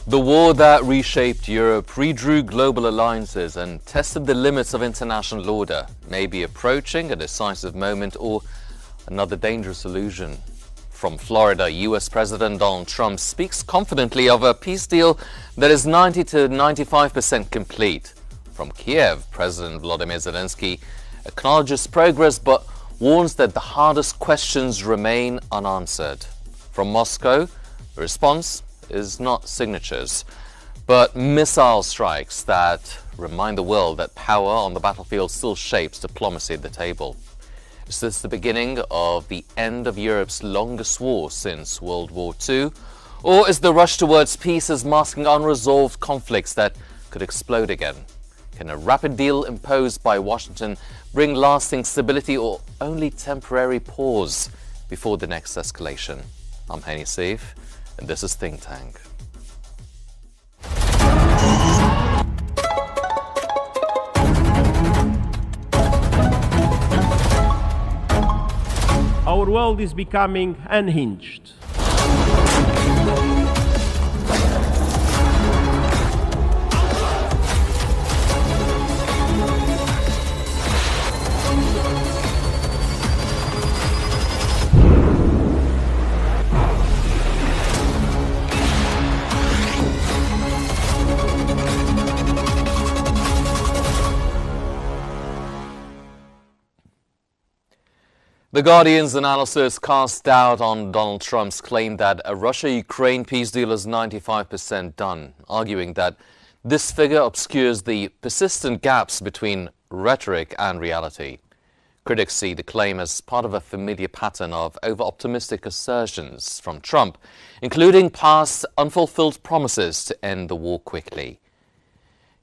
The war that reshaped Europe, redrew global alliances and tested the limits of international order may be approaching a decisive moment or another dangerous illusion. From Florida, US President Donald Trump speaks confidently of a peace deal that is 90 to 95% complete. From Kyiv, President Volodymyr Zelensky acknowledges progress but warns that the hardest questions remain unanswered. From Moscow, the response is not signatures, but missile strikes that remind the world that power on the battlefield still shapes diplomacy at the table. Is this the beginning of the end of Europe's longest war since World War II? Or is the rush towards peace masking unresolved conflicts that could explode again? Can a rapid deal imposed by Washington bring lasting stability or only temporary pause before the next escalation? I'm Henny Seif, and this is Think Tank. Our world is becoming unhinged. The Guardian's analysis cast doubt on Donald Trump's claim that a Russia-Ukraine peace deal is 95% done, arguing that this figure obscures the persistent gaps between rhetoric and reality. Critics see the claim as part of a familiar pattern of over-optimistic assertions from Trump, including past unfulfilled promises to end the war quickly.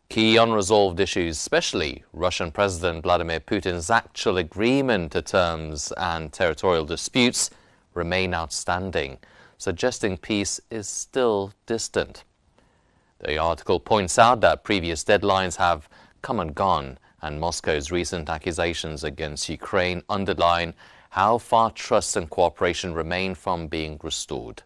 Key unresolved issues, especially Russian President Vladimir Putin's actual agreement to terms and territorial disputes, remain outstanding, suggesting peace is still distant. The article points out that previous deadlines have come and gone, and Moscow's recent accusations against Ukraine underline how far trust and cooperation remain from being restored.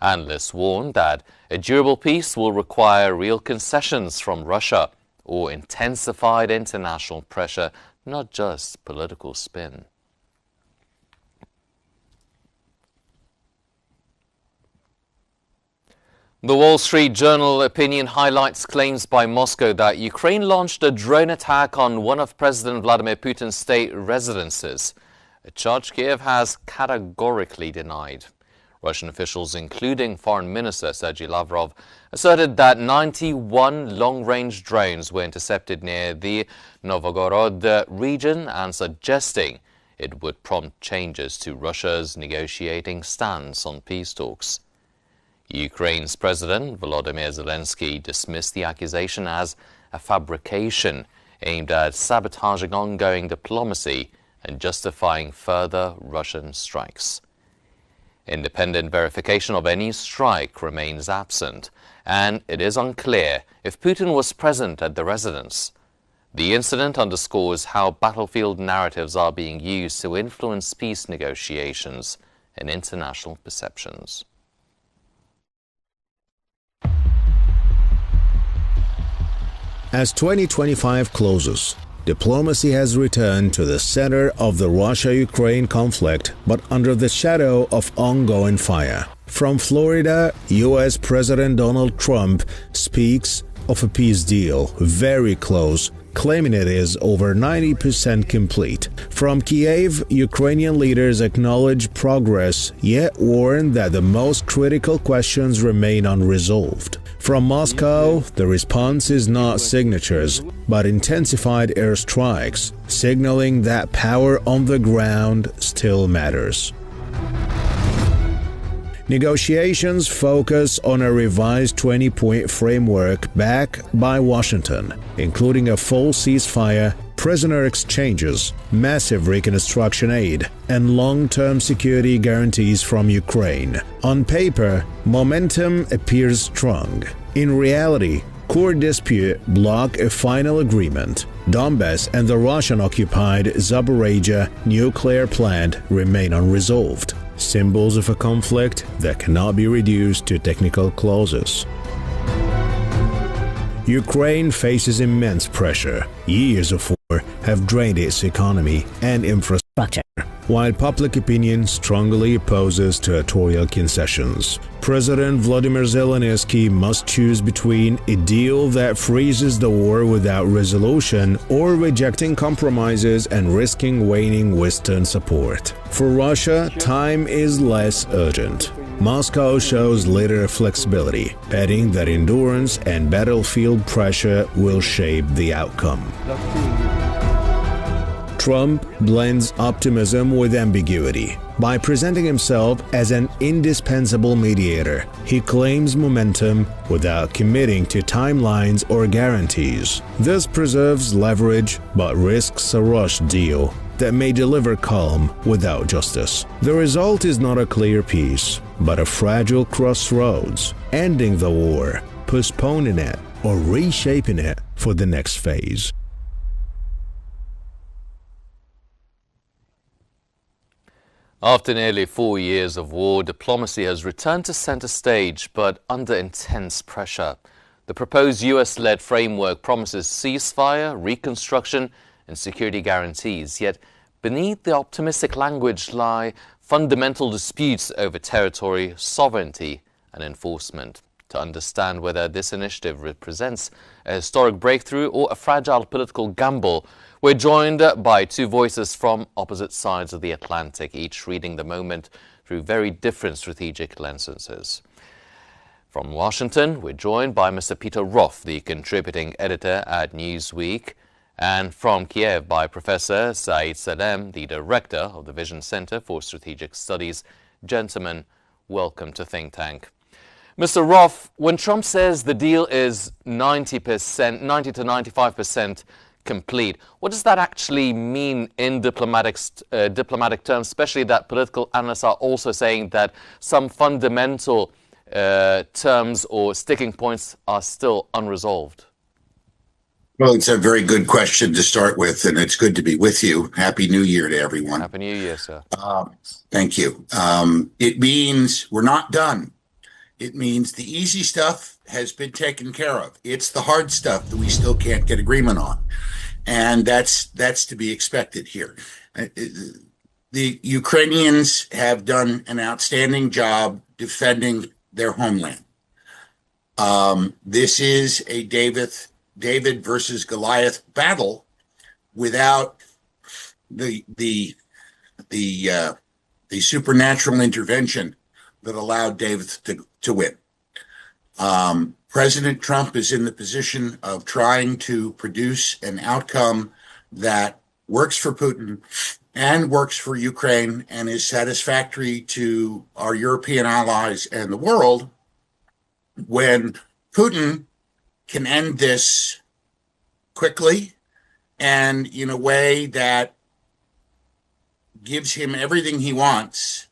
Analysts warn that a durable peace will require real concessions from Russia or intensified international pressure, not just political spin. The Wall Street Journal opinion highlights claims by Moscow that Ukraine launched a drone attack on one of President Vladimir Putin's state residences, a charge Kyiv has categorically denied. Russian officials, including Foreign Minister Sergei Lavrov, asserted that 91 long-range drones were intercepted near the Novgorod region and suggesting it would prompt changes to Russia's negotiating stance on peace talks. Ukraine's President Volodymyr Zelensky dismissed the accusation as a fabrication aimed at sabotaging ongoing diplomacy and justifying further Russian strikes. Independent verification of any strike remains absent, and it is unclear if Putin was present at the residence. The incident underscores how battlefield narratives are being used to influence peace negotiations and international perceptions. As 2025 closes, diplomacy has returned to the center of the Russia-Ukraine conflict, but under the shadow of ongoing fire. From Florida, U.S. President Donald Trump speaks of a peace deal very close, claiming it is over 90% complete. From Kyiv, Ukrainian leaders acknowledge progress, yet warn that the most critical questions remain unresolved. From Moscow, the response is not signatures, but intensified airstrikes, signaling that power on the ground still matters. Negotiations focus on a revised 20-point framework backed by Washington, including a full ceasefire prisoner exchanges, massive reconstruction aid, and long-term security guarantees from Ukraine. On paper, momentum appears strong. In reality, court dispute block a final agreement. Donbass and the Russian-occupied Zaporizhzhia nuclear plant remain unresolved, symbols of a conflict that cannot be reduced to technical clauses. Ukraine faces immense pressure. Years of war have drained its economy and infrastructure, while public opinion strongly opposes territorial concessions. President Volodymyr Zelensky must choose between a deal that freezes the war without resolution or rejecting compromises and risking waning Western support. For Russia, time is less urgent. Moscow shows little flexibility, betting that endurance and battlefield pressure will shape the outcome. Trump blends optimism with ambiguity. By presenting himself as an indispensable mediator, he claims momentum without committing to timelines or guarantees. This preserves leverage but risks a rushed deal that may deliver calm without justice. The result is not a clear peace, but a fragile crossroads, ending the war, postponing it, or reshaping it for the next phase. After nearly 4 years of war, diplomacy has returned to center stage, but under intense pressure. The proposed US-led framework promises ceasefire, reconstruction, and security guarantees. Yet, beneath the optimistic language lie fundamental disputes over territory, sovereignty, and enforcement. To understand whether this initiative represents a historic breakthrough or a fragile political gamble, we're joined by two voices from opposite sides of the Atlantic, each reading the moment through very different strategic lenses. From Washington, we're joined by Mr. Peter Roth, the contributing editor at Newsweek, and from Kyiv by Professor Salliam, the director of the Vision Center for Strategic Studies. Gentlemen, welcome to Think Tank. Mr. Roth, when Trump says the deal is 90 to 95% complete, what does that actually mean in diplomatic terms, especially that political analysts are also saying that some fundamental terms or sticking points are still unresolved? Well, it's a very good question to start with, and it's good to be with you. Happy New Year to everyone. Happy New Year, sir. Thank you. It means we're not done. It means the easy stuff has been taken care of. It's the hard stuff that we still can't get agreement on. And that's to be expected here. The Ukrainians have done an outstanding job defending their homeland. This is a David versus Goliath battle without the supernatural intervention that allowed David to win. President Trump is in the position of trying to produce an outcome that works for Putin and works for Ukraine and is satisfactory to our European allies and the world. When Putin can end this quickly and in a way that gives him everything he wants,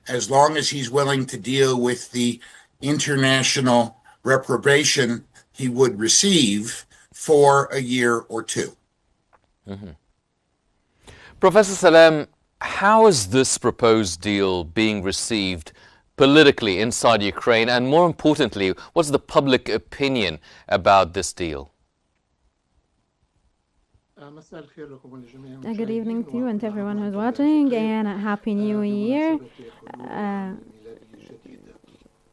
as long as he's willing to deal with the international reprobation he would receive for a year or two. Mm-hmm. Professor Salliam, how is this proposed deal being received politically inside Ukraine, and more importantly, what's the public opinion about this deal? Good evening to you and to everyone who's watching, and a Happy New Year.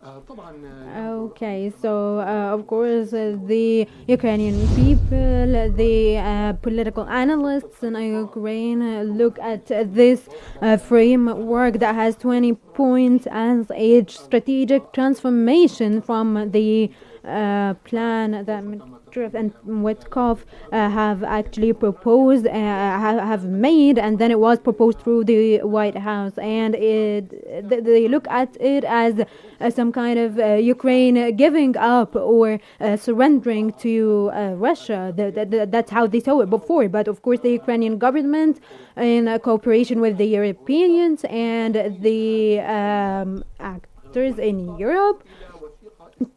Okay, so of course the Ukrainian people, the political analysts in Ukraine look at this framework that has 20 points as a strategic transformation from the plan that Medvedev and Witkoff have actually proposed, have made, and then it was proposed through the White House. And they look at it as some kind of Ukraine giving up or surrendering to Russia. That's how they saw it before. But of course, the Ukrainian government, in cooperation with the Europeans and the actors in Europe,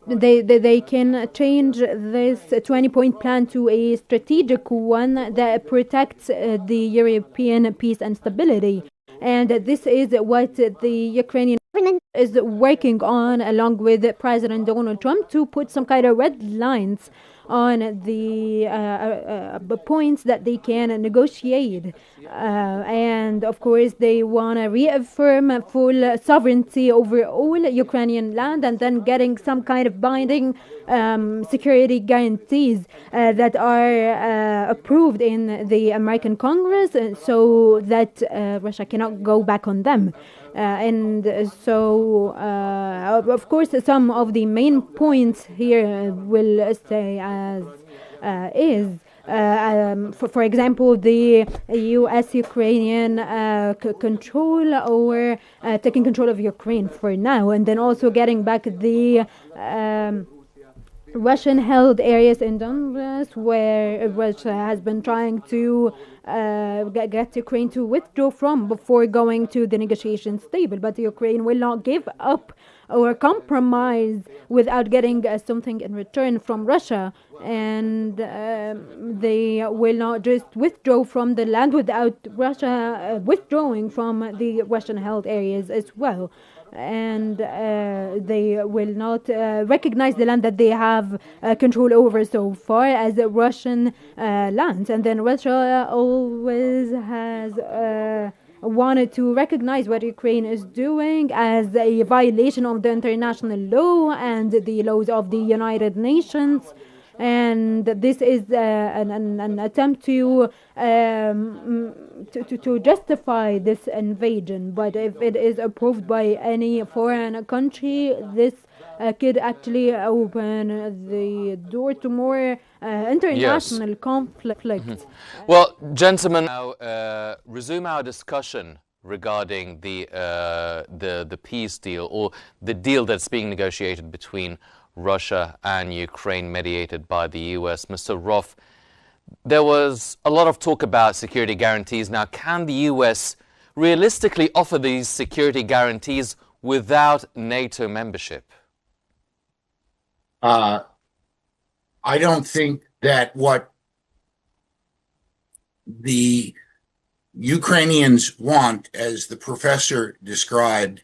they can change this 20-point plan to a strategic one that protects the European peace and stability. And this is what the Ukrainian government is working on, along with President Donald Trump, to put some kind of red lines on the points that they can negotiate. And of course, they want to reaffirm full sovereignty over all Ukrainian land, and then getting some kind of binding security guarantees that are approved in the American Congress, so that Russia cannot go back on them. And so, of course, some of the main points here will stay as is. For example, the U.S.-Ukrainian control, or taking control of Ukraine for now, and then also getting back the Russian-held areas in Donbass, where Russia has been trying to get Ukraine to withdraw from before going to the negotiations table. But Ukraine will not give up or compromise without getting something in return from Russia. And they will not just withdraw from the land without Russia withdrawing from the Russian-held areas as well. And they will not recognize the land that they have control over so far as Russian lands. And then Russia always has wanted to recognize what Ukraine is doing as a violation of the international law and the laws of the United Nations. And this is an attempt to justify this invasion. But if it is approved by any foreign country, this could actually open the door to more international conflicts. Well, gentlemen, now resume our discussion regarding the peace deal, or the deal that's being negotiated between Russia and Ukraine, mediated by the US. Mr. Roth, there was a lot of talk about security guarantees. Now, can the US realistically offer these security guarantees without NATO membership? I don't think that what the Ukrainians want, as the professor described,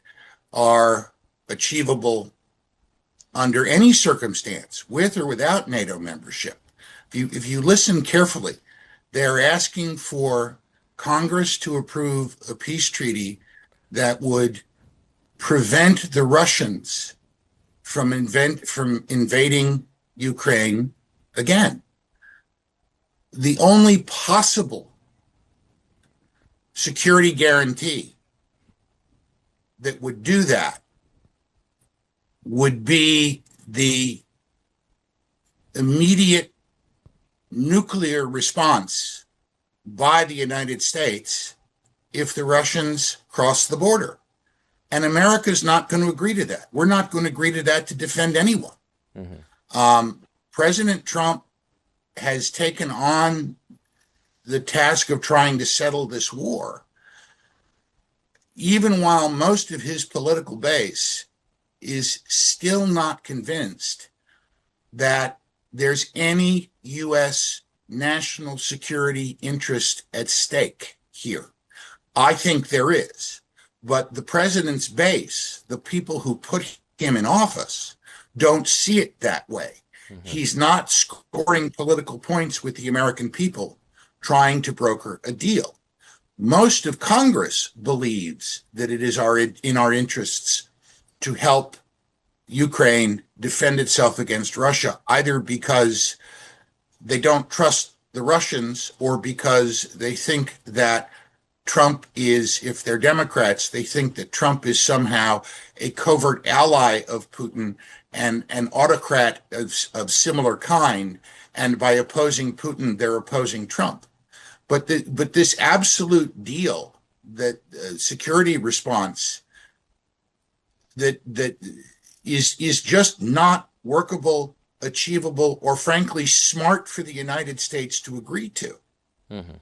are achievable under any circumstance, with or without NATO membership. If you listen carefully, they're asking for Congress to approve a peace treaty that would prevent the Russians from invading Ukraine again. The only possible security guarantee that would do that would be the immediate nuclear response by the United States if the Russians cross the border. And America's not going to agree to that. We're not going to agree to that to defend anyone. President Trump has taken on the task of trying to settle this war, even while most of his political base is still not convinced that there's any U.S. national security interest at stake here. I think there is, but the president's base, the people who put him in office, don't see it that way. He's not scoring political points with the American people trying to broker a deal. Most of Congress believes that it is in our interests to help Ukraine defend itself against Russia, either because they don't trust the Russians or because they think that Trump is, if they're Democrats, they think that Trump is somehow a covert ally of Putin and an autocrat of similar kind. And by opposing Putin, they're opposing Trump. But this absolute deal, that security response, that is just not workable, achievable, or frankly smart for the United States to agree to. Mm-hmm.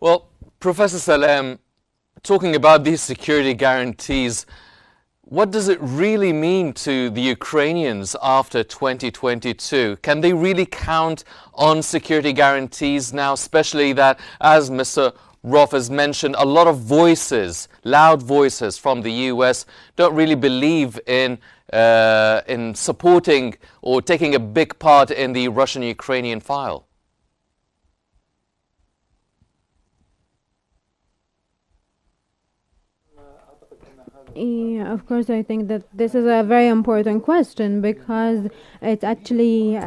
Well, Professor Salliam, talking about these security guarantees, what does it really mean to the Ukrainians after 2022? Can they really count on security guarantees now, especially that, as Mr. Roth has mentioned, a lot of voices, loud voices from the US don't really believe in supporting or taking a big part in the Russian-Ukrainian file? Yeah, of course, I think that this is a very important question because it actually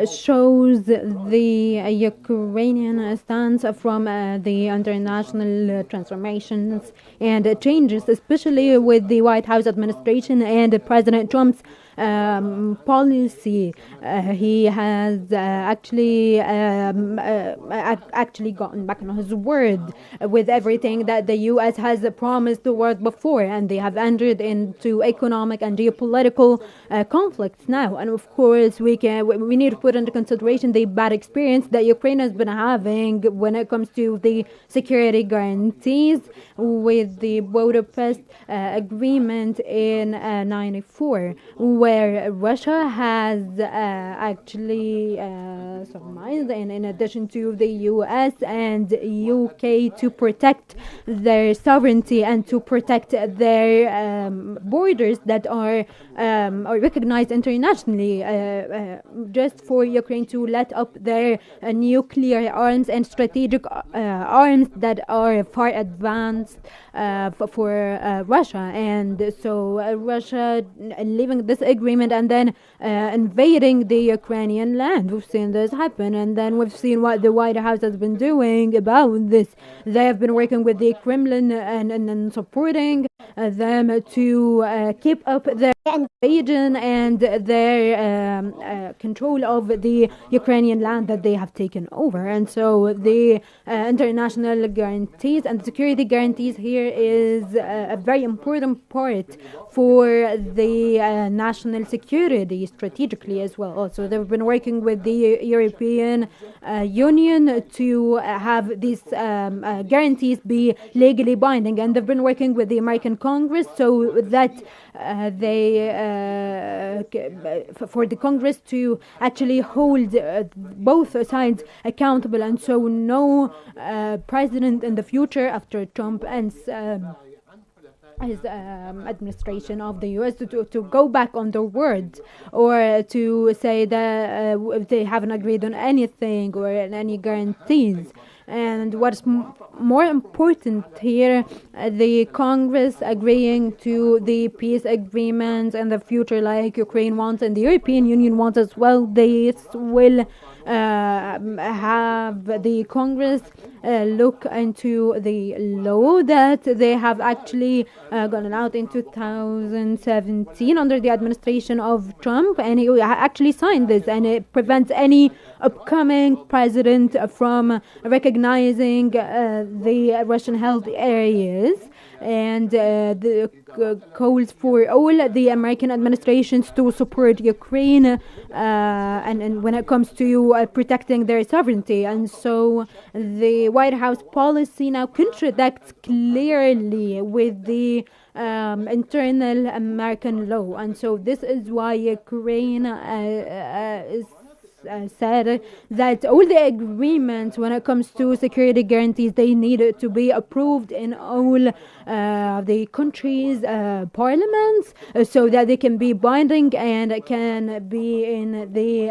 shows the Ukrainian stance from the international transformations and changes, especially with the White House administration and President Trump's policy. He has actually gotten back on his word with everything that the U.S. has promised the world before, and they have entered into economic and geopolitical conflicts now. And of course, we need to put into consideration the bad experience that Ukraine has been having when it comes to the security guarantees with the Budapest agreement in '94. Where Russia has actually surmised, and in addition to the US and UK, to protect their sovereignty and to protect their borders that are recognized internationally, just for Ukraine to let up their nuclear arms and strategic arms that are far advanced for Russia. And so Russia leaving this agreement and then invading the Ukrainian land. We've seen this happen, and then we've seen what the White House has been doing about this. They have been working with the Kremlin and supporting them to keep up their invasion and their control of the Ukrainian land that they have taken over. And so the international guarantees and security guarantees here is a very important part for the national security strategically as well. Also, they've been working with the European Union to have these guarantees be legally binding, and they've been working with the American Congress so that for the Congress to actually hold both sides accountable, and so no president in the future after Trump ends his administration of the U.S. to go back on their words, or to say that they haven't agreed on anything or any guarantees. And what's more important here, the Congress agreeing to the peace agreements and the future like Ukraine wants and the European Union wants as well. They will have the Congress look into the law that they have actually gone out in 2017 under the administration of Trump, and he actually signed this, and it prevents any upcoming president from recognizing the Russian-held areas, and the calls for all the American administrations to support Ukraine and when it comes to protecting their sovereignty. And so the White House policy now contradicts clearly with the internal American law, and so this is why Ukraine is said that all the agreements when it comes to security guarantees, they need to be approved in all the countries' parliaments so that they can be binding and can be in the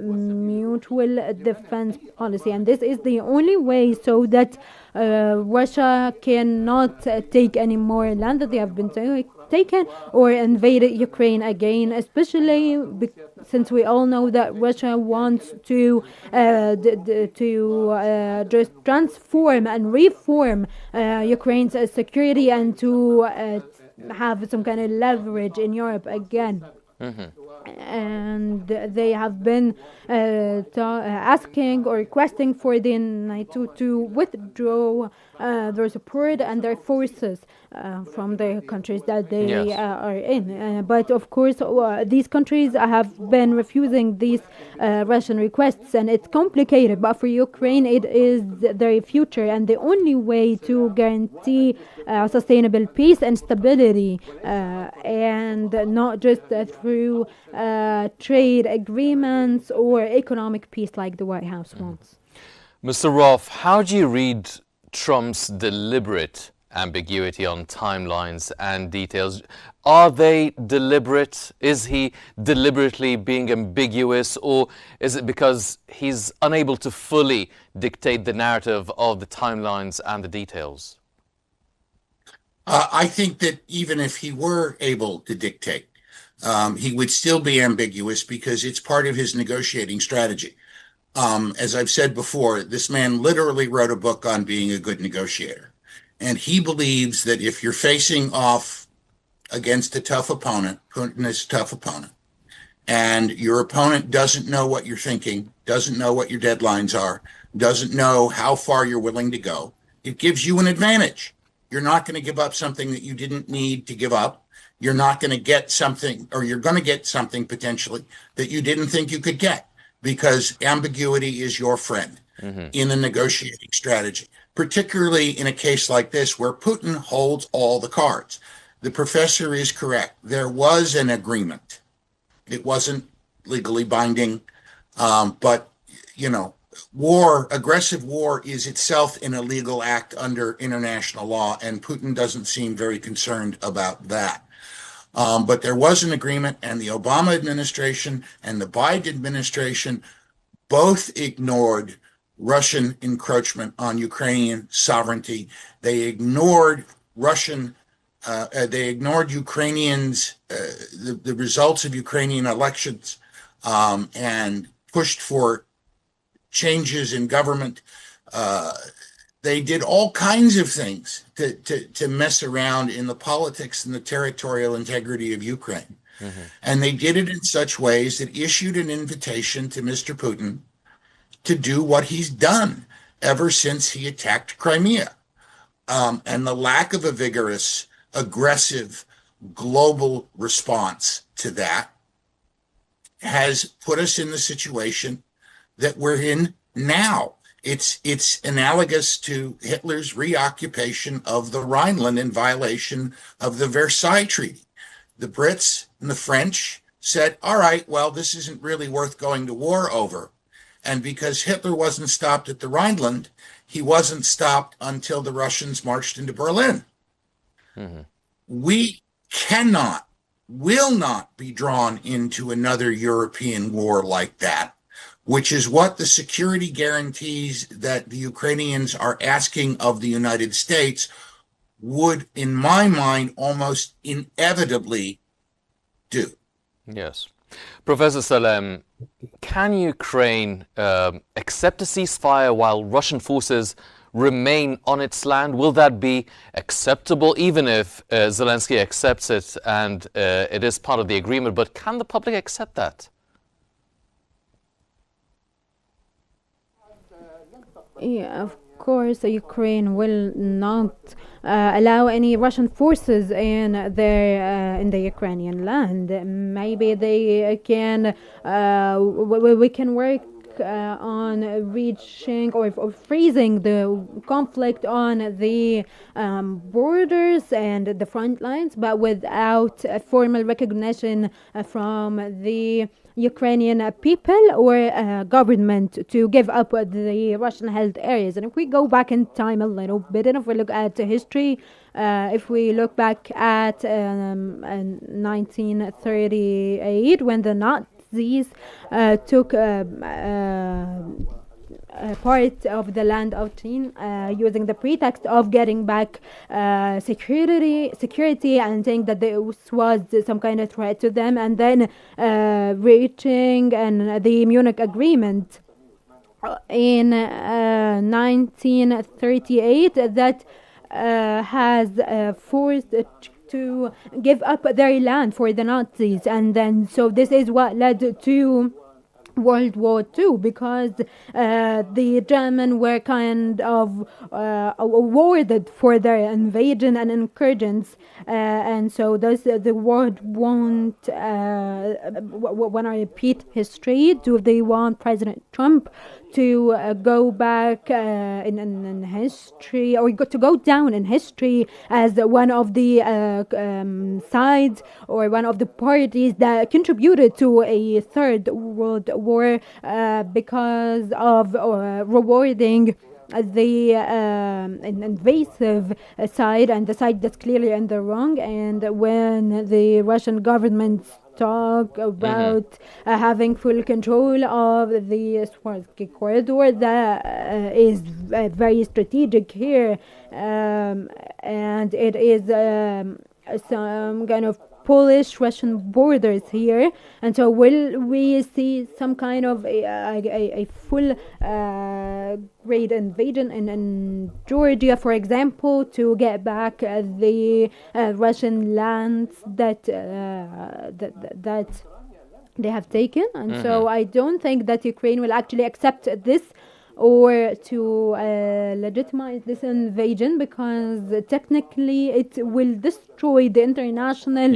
mutual defense policy. And this is the only way so that Russia cannot take any more land that they have been taken or invaded Ukraine again, especially since we all know that Russia wants to just transform and reform Ukraine's security and to have some kind of leverage in Europe again. And they have been asking or requesting for the NATO to withdraw their support and their forces from the countries that they are in. But of course, these countries have been refusing these Russian requests, and it's complicated. But for Ukraine, it is their future, and the only way to guarantee sustainable peace and stability, and not just through trade agreements or economic peace like the White House wants. Mr. Roth, how do you read Trump's deliberate ambiguity on timelines and details? Are they deliberate? Is he deliberately being ambiguous, or is it because he's unable to fully dictate the narrative of the timelines and the details? I think that even if he were able to dictate, he would still be ambiguous because it's part of his negotiating strategy. As I've said before, this man literally wrote a book on being a good negotiator. And he believes that if you're facing off against a tough opponent, Putin is a tough opponent, and your opponent doesn't know what you're thinking, doesn't know what your deadlines are, doesn't know how far you're willing to go, it gives you an advantage. You're not going to give up something that you didn't need to give up. You're not going to get something, or you're going to get something potentially that you didn't think you could get, because ambiguity is your friend in a negotiating strategy, particularly in a case like this where Putin holds all the cards. The professor is correct. There was an agreement. It wasn't legally binding, but, you know, aggressive war is itself an illegal act under international law, and Putin doesn't seem very concerned about that. But there was an agreement, and the Obama administration and the Biden administration both ignored Russian encroachment on Ukrainian sovereignty. They ignored Ukrainians, the results of Ukrainian elections, and pushed for changes in government. They did all kinds of things to mess around in the politics and the territorial integrity of Ukraine. And they did it in such ways that issued an invitation to Mr. Putin to do what he's done ever since he attacked Crimea. And the lack of a vigorous, aggressive, global response to that has put us in the situation that we're in now. It's analogous to Hitler's reoccupation of the Rhineland in violation of the Versailles Treaty. The Brits and the French said, all right, well, this isn't really worth going to war over. And because Hitler wasn't stopped at the Rhineland, he wasn't stopped until the Russians marched into Berlin. We cannot, will not be drawn into another European war like that, which is what the security guarantees that the Ukrainians are asking of the United States would, in my mind, almost inevitably do. Yes. Professor Salliam, can Ukraine accept a ceasefire while Russian forces remain on its land? Will that be acceptable, even if Zelensky accepts it and it is part of the agreement? But can the public accept that? Yeah, of course, Ukraine will not allow any Russian forces in the Ukrainian land. Maybe they can. We can work on reaching or freezing the conflict on the borders and the front lines, but without a formal recognition from the Ukrainian people or government to give up the Russian-held areas. And if we go back in time a little bit, and if we look at history, if we look back at 1938, when the Nazis took part of the land of Chin, using the pretext of getting back security, and saying that this was some kind of threat to them, and then reaching the Munich Agreement in 1938 that has forced to give up their land for the Nazis, and then so this is what led to World War II, because the Germans were kind of awarded for their invasion and incursions, and so thus the world won't, when I repeat history, do they want President Trump to go back in history, or to go down in history as one of the sides or one of the parties that contributed to a third world war because of rewarding the invasive side and the side that's clearly in the wrong. And when the Russian government talk about having full control of the Swarovski corridor, that is very strategic here, and it is some kind of Polish-Russian borders here, and so will we see some kind of a full great invasion in Georgia, for example, to get back the Russian lands that they have taken? And so I don't think that Ukraine will actually accept this or to legitimize this invasion, because technically it will destroy the international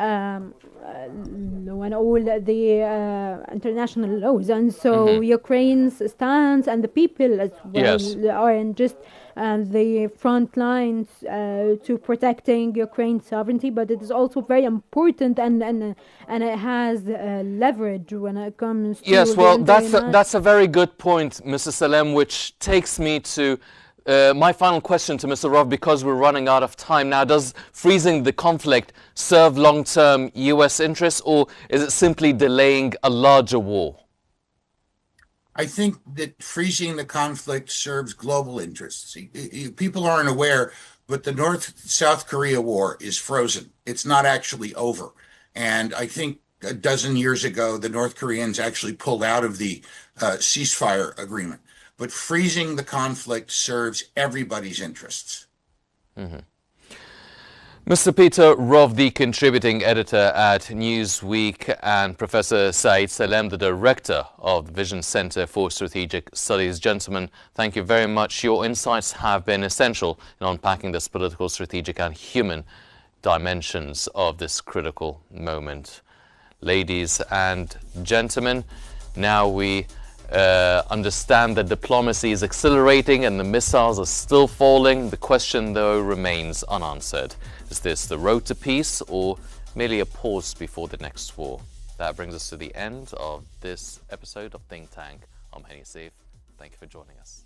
and all the international laws. And so Ukraine's stance and the people as well are in just the front lines to protecting Ukraine's sovereignty, but it is also very important, and it has leverage when it comes to that's a very good point, Mr. Salliam, which takes me to my final question to Mr. Roth, because we're running out of time now. Does freezing the conflict serve long-term U.S. interests, or is it simply delaying a larger war? I think that freezing the conflict serves global interests. People aren't aware, but the North-South Korea war is frozen. It's not actually over. And I think a dozen years ago, the North Koreans actually pulled out of the ceasefire agreement. But freezing the conflict serves everybody's interests. Mr. Peter Roth, the contributing editor at Newsweek, and Professor Saeed Salliam, the director of the Vision Center for Strategic Studies. Gentlemen, thank you very much. Your insights have been essential in unpacking this political, strategic and human dimensions of this critical moment. Ladies and gentlemen, now we understand that diplomacy is accelerating and the missiles are still falling. The question, though, remains unanswered. Is this the road to peace, or merely a pause before the next war? That brings us to the end of this episode of Think Tank. I'm Henny Saif. Thank you for joining us.